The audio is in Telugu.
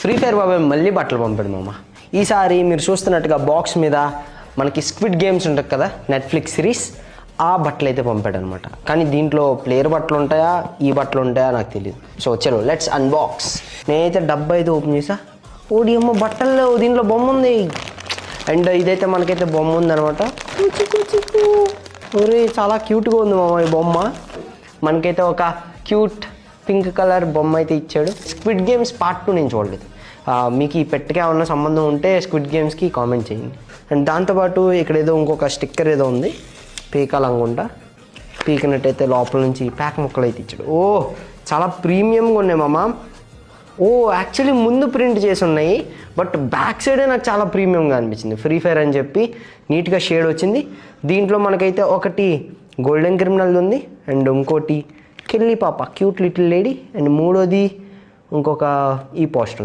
ఫ్రీ ఫైర్ బాబాయ్ మళ్ళీ బట్టలు పంపాడు మామ. ఈసారి మీరు చూస్తున్నట్టుగా బాక్స్ మీద మనకి స్క్విడ్ గేమ్స్ ఉంటుంది కదా, నెట్ఫ్లిక్స్ సిరీస్, ఆ బట్టలు అయితే పంపాడు అనమాట. కానీ దీంట్లో ప్లేయర్ బట్టలు ఉంటాయా, ఈ బట్టలు ఉంటాయా నాకు తెలియదు. సో చలో లెట్స్ అన్బాక్స్. నేనైతే డబ్బా అయితే ఓపెన్ చేసా. ఓడి అమ్మ బట్టల్లో దీంట్లో బొమ్మ ఉంది. అండ్ ఇదైతే మనకైతే బొమ్మ ఉందనమాట. ఒరే చాలా క్యూట్గా ఉంది మామ ఈ బొమ్మ. మనకైతే ఒక క్యూట్ పింక్ కలర్ బొమ్మ అయితే ఇచ్చాడు. స్క్విడ్ గేమ్స్ పార్ట్ 2 నేను చూడలేదు. మీకు ఈ పెట్టగా ఉన్న సంబంధం ఉంటే స్క్విడ్ గేమ్స్కి కామెంట్ చేయండి. అండ్ దాంతోపాటు ఇక్కడ ఏదో ఇంకొక స్టిక్కర్ ఏదో ఉంది, పీకాలనుకుంటా. పీకినట్టయితే లోపల నుంచి ప్యాక్ ముక్కలు అయితే ఇచ్చాడు. ఓ చాలా ప్రీమియంగా ఉన్నాయి మామ. ఓ యాక్చువల్లీ ముందు ప్రింట్ చేసి ఉన్నాయి, బట్ బ్యాక్ సైడే నాకు చాలా ప్రీమియంగా అనిపించింది. ఫ్రీ ఫైర్ అని చెప్పి నీట్గా షేడ్ వచ్చింది. దీంట్లో మనకైతే ఒకటి గోల్డెన్ క్రిమినల్ ఉంది, అండ్ ఇంకోటి కెల్లీ పాప క్యూట్ లిటిల్ లేడీ, అండ్ మూడోది ఇంకొక ఈ పోస్టర్ ఉంది.